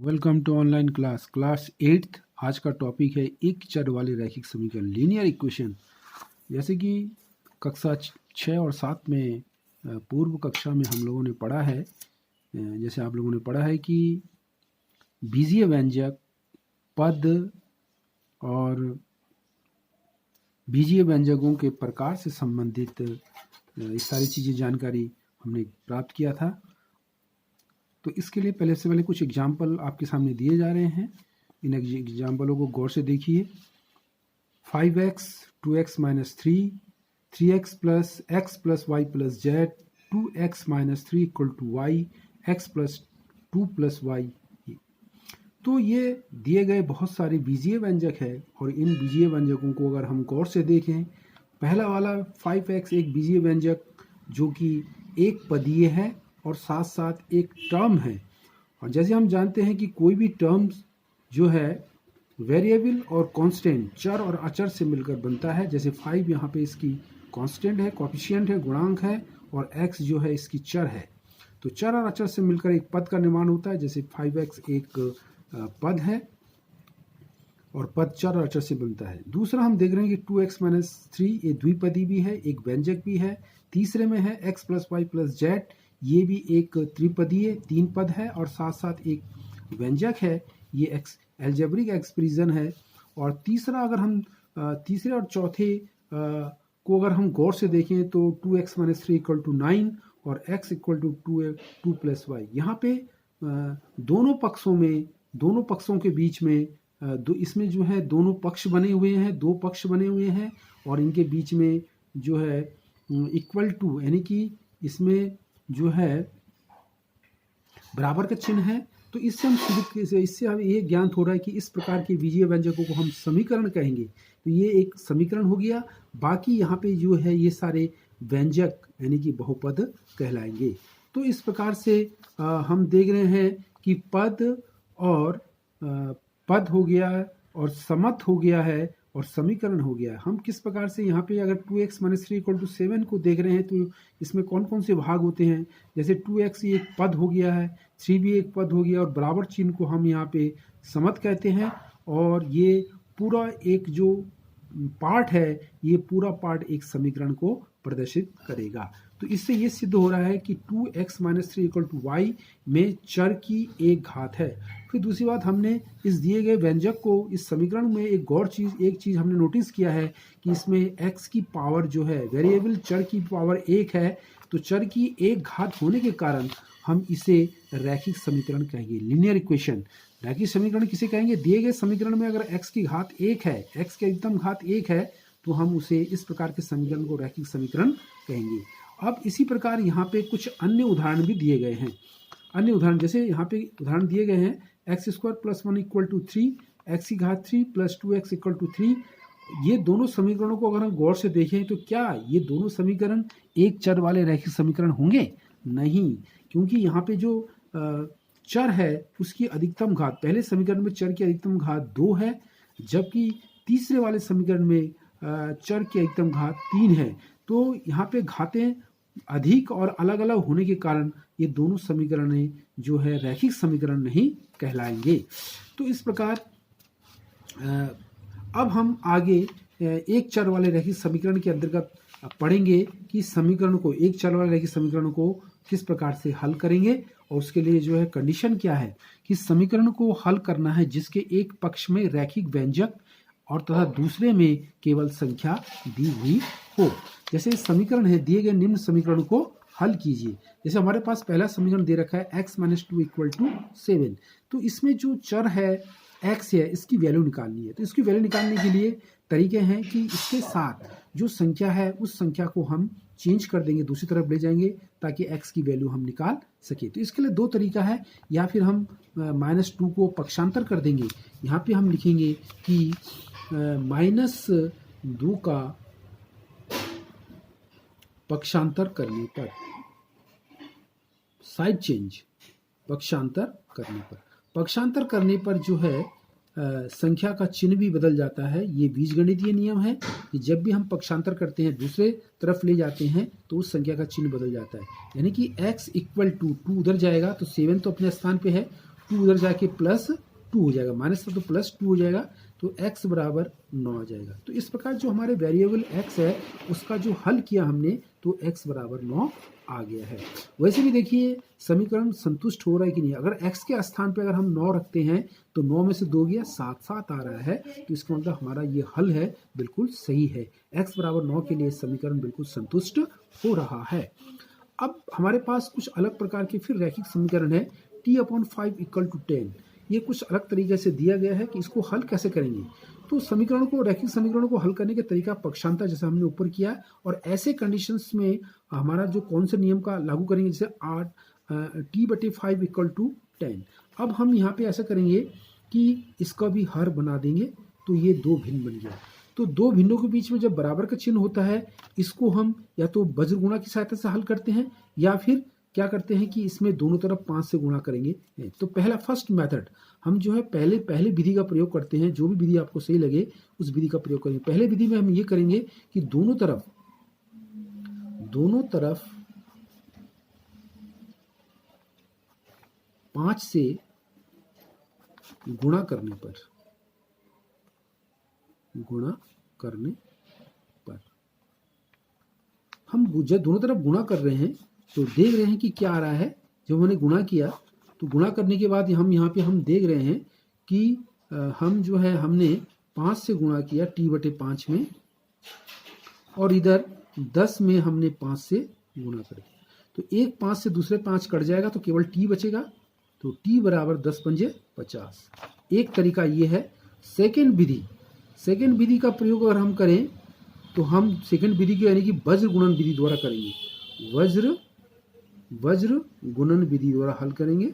Welcome to online class 8th। आज का topic है एक चर वाले रैखिक समीकरण लीनियर इक्वेशन। जैसे कि कक्षा 6 और 7 में पूर्व कक्षा में हम लोगों ने पढ़ा है, जैसे आप लोगों ने पढ़ा है कि बीजीय व्यंजक, पद और बीजीय व्यंजकों के प्रकार से संबंधित ये सारी चीज़ें जानकारी हमने प्राप्त किया था। तो इसके लिए पहले कुछ एग्जाम्पल आपके सामने दिए जा रहे हैं। इन एग्जाम्पलों को गौर से देखिए। 5x 2x minus 3, 3x plus x plus Y plus Z, 2x minus 3 equal to Y, X plus 2 plus Y. तो ये दिए गए बहुत सारे बीजीय व्यंजक है और इन बीजीय व्यंजकों को अगर हम गौर से देखें, पहला वाला 5x एक बीजीय व्यंजक जो कि एक पदीय है और साथ साथ एक टर्म है। और जैसे हम जानते हैं कि कोई भी टर्म्स जो है वेरिएबल और कांस्टेंट, चर और अचर से मिलकर बनता है। जैसे 5 यहाँ पे इसकी कांस्टेंट है, कोएफिशिएंट है, गुणांक है, और x जो है इसकी चर है। तो चर और अचर से मिलकर एक पद का निर्माण होता है। जैसे 5x एक पद है और पद चर और अचर से बनता है। दूसरा हम देख रहे हैं कि 2x माइनस 3 ये द्विपदी भी है, एक व्यंजक भी है। तीसरे में है x plus Y plus Z, ये भी एक त्रिपदीय 3 पद है और साथ साथ एक व्यंजक है। ये एल्जेब्रिक एक्सप्रेशन है। और तीसरा अगर हम तीसरे और चौथे को अगर हम गौर से देखें तो 2x माइनस 3 इक्वल टू 9 और x equal to 2 plus Y. यहाँ पे दोनों पक्षों के बीच में इसमें जो है दोनों पक्ष बने हुए हैं, 2 पक्ष बने हुए हैं और इनके बीच में जो है इक्वल टू, यानी कि इसमें जो है बराबर का चिन्ह है। तो इससे हमें ये ज्ञात हो रहा है कि इस प्रकार के बीजीय व्यंजकों को हम समीकरण कहेंगे। तो ये एक समीकरण हो गया। बाकी यहाँ पे जो है ये सारे व्यंजक यानी कि बहुपद कहलाएंगे। तो इस प्रकार से हम देख रहे हैं कि पद हो गया और समत हो गया है और समीकरण हो गया। हम किस प्रकार से यहाँ पे अगर 2x माइनस 3 इक्वल टू 7 को देख रहे हैं तो इसमें कौन कौन से भाग होते हैं। जैसे 2x एक पद हो गया है, 3 भी एक पद हो गया और बराबर चिन्ह को हम यहाँ पे समत कहते हैं। और ये पूरा एक जो पार्ट है, ये पूरा पार्ट एक समीकरण को प्रदर्शित करेगा। तो इससे ये सिद्ध हो रहा है कि 2x minus 3 equal to Y में चर की एक घात है। फिर दूसरी बात, हमने इस दिए गए व्यंजक को इस समीकरण में एक चीज़ हमने नोटिस किया है कि इसमें x की पावर जो है वेरिएबल चर की पावर 1 है। तो चर की एक घात होने के कारण हम इसे रैखिक समीकरण कहेंगे, लीनियर इक्वेशन। रैखिक समीकरण किसे कहेंगे? दिए गए समीकरण में अगर x की घात 1 है, x की अधिकतम घात 1 है, तो हम उसे इस प्रकार के समीकरण को रैखिक समीकरण कहेंगे। अब इसी प्रकार यहाँ पे कुछ अन्य उदाहरण भी दिए गए हैं। अन्य उदाहरण जैसे यहाँ पे उदाहरण दिए गए हैं, X square plus 1 equal to 3, X की घात 3 प्लस 2x इक्वल टू 3। ये दोनों समीकरणों को अगर हम गौर से देखें तो क्या ये दोनों समीकरण एक चर वाले रैखिक समीकरण होंगे? नहीं, क्योंकि यहाँ पे जो चर है उसकी अधिकतम घात, पहले समीकरण में चर की अधिकतम घात 2 है, जबकि तीसरे वाले समीकरण में चर की अधिकतम घात 3 है। तो यहाँ पे घातें अधिक और अलग अलग होने के कारण ये दोनों समीकरण जो है रैखिक समीकरण नहीं कहलाएंगे। तो इस प्रकार अब हम आगे एक चर वाले रैखिक समीकरण के अंतर्गत पढ़ेंगे कि समीकरण को, एक चर वाले रैखिक समीकरण को किस प्रकार से हल करेंगे। और उसके लिए जो है कंडीशन क्या है कि समीकरण को हल करना है जिसके एक पक्ष में रैखिक व्यंजक और तथा दूसरे में केवल संख्या दी हुई हो। जैसे समीकरण है, दिए गए निम्न समीकरण को हल कीजिए। जैसे हमारे पास पहला समीकरण दे रखा है x माइनस 2 इक्वल टू 7। तो इसमें जो चर है x है, इसकी वैल्यू निकालनी है। तो इसकी वैल्यू निकालने के लिए तरीके हैं कि इसके साथ जो संख्या है उस संख्या को हम चेंज कर देंगे, दूसरी तरफ ले जाएंगे ताकि x की वैल्यू हम निकाल सके। तो इसके लिए 2 तरीका है, या फिर हम -2 को पक्षांतर कर देंगे। यहाँ पे हम लिखेंगे कि -2 का पक्षांतर करने पर, साइड चेंज, पक्षांतर करने पर जो है संख्या का चिन्ह भी बदल जाता है। ये बीजगणितीय नियम है कि जब भी हम पक्षांतर करते हैं, दूसरे तरफ ले जाते हैं, तो उस संख्या का चिन्ह बदल जाता है। यानी कि x इक्वल टू 2 उधर जाएगा तो 7 तो अपने स्थान पे है टू उधर जाके प्लस टू हो जाएगा, माइनस था तो प्लस टू हो जाएगा, तो x बराबर 9 आ जाएगा। तो इस प्रकार जो हमारे वेरिएबल x है उसका जो हल किया हमने तो x बराबर 9 आ गया है। वैसे भी देखिए समीकरण संतुष्ट हो रहा है कि नहीं। अगर x के स्थान पे अगर हम 9 रखते हैं तो 9 में से 2 गया 7 7 आ रहा है, तो इसका मतलब हमारा ये हल है बिल्कुल सही है। x बराबर 9 के लिए समीकरण बिल्कुल संतुष्ट हो रहा है। अब हमारे पास कुछ अलग प्रकार के फिर रैखिक समीकरण है t/5 इक्वल टू 10। ये कुछ अलग तरीके से दिया गया है कि इसको हल कैसे करेंगे। तो समीकरणों को, रैखिक समीकरणों को हल करने के तरीका पक्षांतर जैसे हमने ऊपर किया है, और ऐसे कंडीशंस में हमारा जो कौन से नियम का लागू करेंगे, जैसे t/5 इक्वल टू 10। अब हम यहाँ पे ऐसा करेंगे कि इसका भी हर बना देंगे, तो ये दो भिन्न बन गया। तो दो भिन्नों के बीच में जब बराबर का चिन्ह होता है, इसको हम या तो वज्र गुणा की सहायता से हल करते हैं या फिर क्या करते हैं कि इसमें दोनों तरफ 5 से गुणा करेंगे। तो पहला फर्स्ट मेथड हम जो है पहले विधि का प्रयोग करते हैं। जो भी विधि आपको सही लगे उस विधि का प्रयोग करेंगे। पहले विधि में हम ये करेंगे कि दोनों तरफ 5 से गुणा करने पर हम जब दोनों तरफ गुणा कर रहे हैं तो देख रहे हैं कि क्या आ रहा है। जब हमने गुणा किया तो गुणा करने के बाद हम यहाँ पे हम देख रहे हैं कि हम जो है हमने 5 से गुणा किया t/5 में, और इधर 10 में हमने 5 से गुणा कर दिया। तो एक 5 से दूसरे 5 कट जाएगा तो केवल t बचेगा। तो t बराबर 10 पंजे 50। एक तरीका ये है। सेकेंड विधि का प्रयोग अगर हम करें तो हम सेकेंड विधि की यानी कि वज्र गुणन विधि द्वारा करेंगे। वज्र गुणन विधि द्वारा हल करेंगे।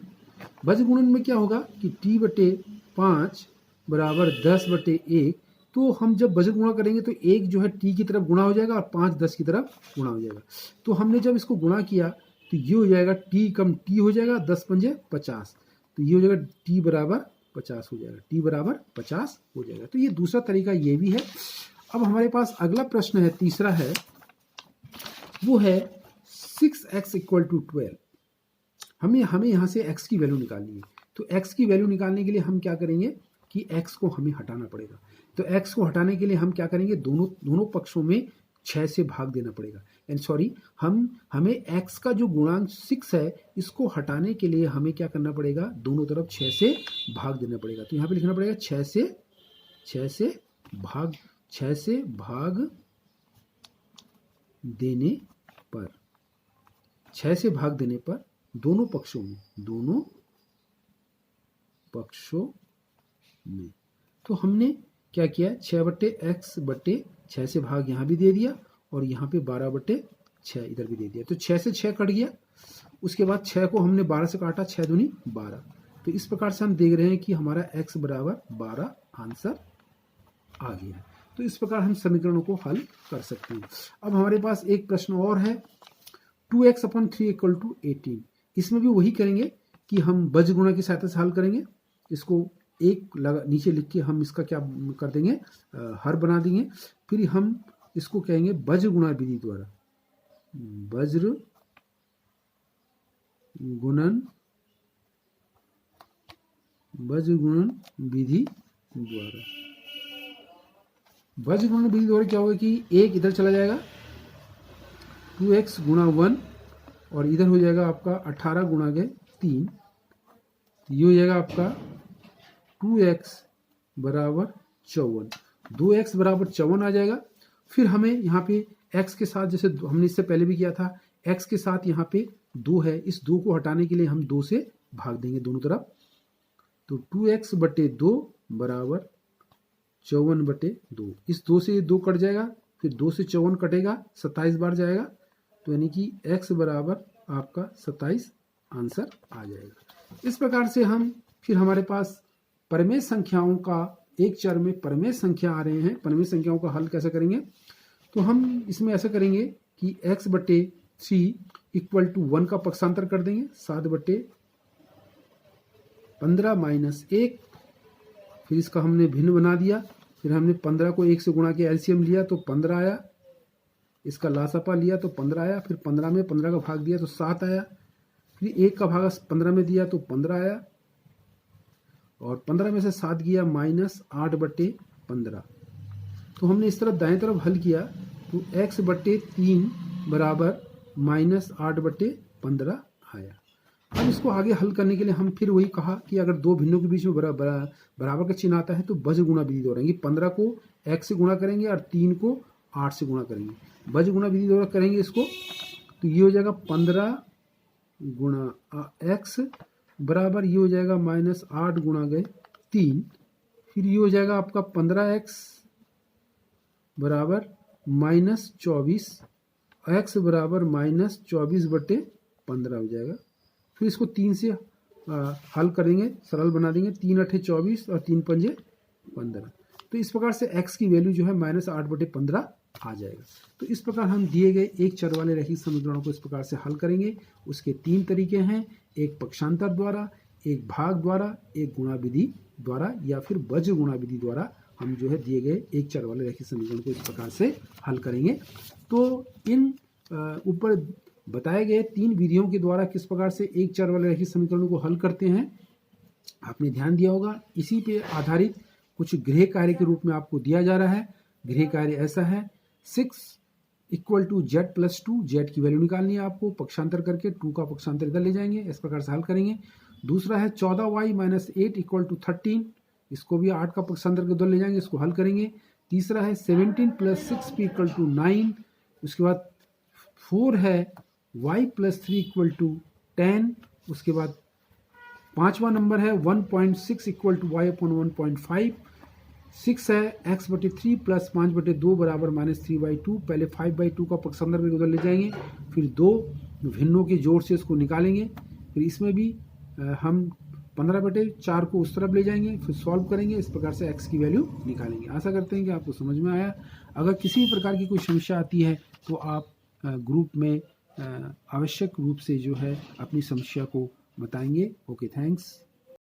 वज्र गुणन में क्या होगा कि t/5 बराबर 10/1। तो हम जब वज्र गुणा करेंगे तो एक जो है t की तरफ गुणा हो जाएगा और 5 10 की तरफ गुणा हो जाएगा। तो हमने जब इसको गुणा किया तो ये हो जाएगा t कम t हो जाएगा 10 पंजे 50। तो ये हो जाएगा t बराबर 50 हो जाएगा, t बराबर 50 हो जाएगा। तो ये दूसरा तरीका ये भी है। अब हमारे पास अगला प्रश्न है, तीसरा है, वो है 6x इक्वल टू 12। हमें यहाँ से x की वैल्यू निकालनी है। तो x की वैल्यू निकालने के लिए हम क्या करेंगे कि x को हमें हटाना पड़ेगा। तो x को हटाने के लिए हम क्या करेंगे, दोनों पक्षों में 6 से भाग देना पड़ेगा। एंड सॉरी, हमें x का जो गुणांक 6 है इसको हटाने के लिए हमें क्या करना पड़ेगा, दोनों तरफ 6 से भाग देना पड़ेगा। तो यहाँ पे लिखना पड़ेगा 6 से भाग देने पर दोनों पक्षों में। तो हमने क्या किया, 6/x/6 से भाग यहाँ भी दे दिया और यहाँ पे 12/6 इधर भी दे दिया। तो 6 से 6 कट गया। उसके बाद 6 को हमने 12 से काटा, 6 दूनी 12। तो इस प्रकार से हम देख रहे हैं कि हमारा x बराबर 12 आंसर आ गया है। तो इस प्रकार हम समीकरणों को हल कर सकते हैं। अब हमारे पास एक प्रश्न और है, 2x/3 इक्वल टू 18। इसमें भी वही करेंगे कि हम वज्र गुणा की सहायता से हल करेंगे। इसको नीचे लिख के हम इसका क्या कर देंगे, हर बना देंगे। फिर हम इसको कहेंगे वज्र गुणा विधि द्वारा, वज्र गुणन विधि द्वारा। वज्र गुणन विधि द्वारा क्या होगा कि एक इधर चला जाएगा 2x गुणा 1, और इधर हो जाएगा आपका 18 गुणा के 3। ये हो जाएगा आपका 2x बराबर 54। 2x बराबर 54 आ जाएगा। फिर हमें यहाँ पे x के साथ, जैसे हमने इससे पहले भी किया था, x के साथ यहाँ पे 2 है, इस 2 को हटाने के लिए हम 2 से भाग देंगे दोनों तरफ। तो 2x/2 बराबर 54/2। इस 2 से ये 2 कट जाएगा, फिर 2 से 54 कटेगा, 27 बार जाएगा। तो यानी कि x बराबर आपका 27 आंसर आ जाएगा। इस प्रकार से फिर हमारे पास परमेय संख्याओं का एक चर में परमेय संख्या आ रहे हैं। परमेय संख्याओं का हल कैसे करेंगे, तो हम इसमें ऐसा करेंगे कि x/3 इक्वल टू 1 का पक्षांतर कर देंगे, 7/15 माइनस 1। फिर इसका हमने भिन्न बना दिया। फिर हमने 15 को 1 से गुणा किया, एलसीएम लिया तो 15 आया। इसका लासापा लिया तो 15 आया। फिर 15 में 15 का भाग दिया तो 7 आया। फिर 1 का भाग 15 में दिया तो 15 आया। और 15 में से 7 गया -8/15। तो हमने इस तरफ दाएं तरफ हल किया तो x/3 बराबर -8/15 आया। अब इसको आगे हल करने के लिए हम फिर वही कहा कि अगर दो भिन्नों के बीच में बराबर का चिन्ह आता है तो बज गुणा विधि दोहराएंगे। 15 को x से गुणा करेंगे और 3 को 8 से गुणा करेंगे। बज गुणा विधि द्वारा करेंगे इसको तो ये हो जाएगा 15 गुणा x बराबर ये हो जाएगा -8 गुणा गए 3। फिर ये हो जाएगा आपका 15x बराबर -24, x बराबर -24/15 हो जाएगा। फिर इसको 3 से हल करेंगे, सरल बना देंगे। 3 8 24 और 3 पंजे 15। तो इस प्रकार से x की वैल्यू जो है -8/15 आ जाएगा। तो इस प्रकार हम दिए गए एक चर वाले रैखिक समीकरणों को इस प्रकार से हल करेंगे। उसके 3 तरीके हैं, एक पक्षांतर द्वारा, एक भाग द्वारा, एक गुणा विधि द्वारा या फिर बज गुणा विधि द्वारा हम जो है दिए गए एक चर वाले रैखिक समीकरण को इस प्रकार से हल करेंगे। तो इन ऊपर बताए गए 3 विधियों के द्वारा किस प्रकार से एक चर वाले रैखिक समीकरणों को हल करते हैं आपने ध्यान दिया होगा। इसी पे आधारित कुछ गृह कार्य के रूप में आपको दिया जा रहा है। गृह कार्य ऐसा है 6 = z+2, z की वैल्यू निकालनी है आपको पक्षांतर करके, 2 का पक्षांतर इधर ले जाएंगे, इस प्रकार से हल करेंगे। दूसरा है 14y - 8 = 13, इसको भी 8 का पक्षांतर के उधर ले जाएंगे, इसको हल करेंगे। तीसरा है 17 + 6p = 9, उसके बाद 4 है y + 3 = 10, उसके बाद 5वां नंबर है 1.6 = y/1.5, 6 है x/3 + 5/2 बराबर -3/2। पहले 5/2 का पक्षांतर करके उधर ले जाएंगे, फिर 2 भिन्नों के जोड़ से इसको निकालेंगे। फिर इसमें भी हम 15/4 को उस तरफ ले जाएंगे, फिर सॉल्व करेंगे, इस प्रकार से x की वैल्यू निकालेंगे। आशा करते हैं कि आपको समझ में आया। अगर किसी भी प्रकार की कोई समस्या आती है तो आप ग्रुप में आवश्यक रूप से जो है अपनी समस्या को बताएंगे। Okay, thanks.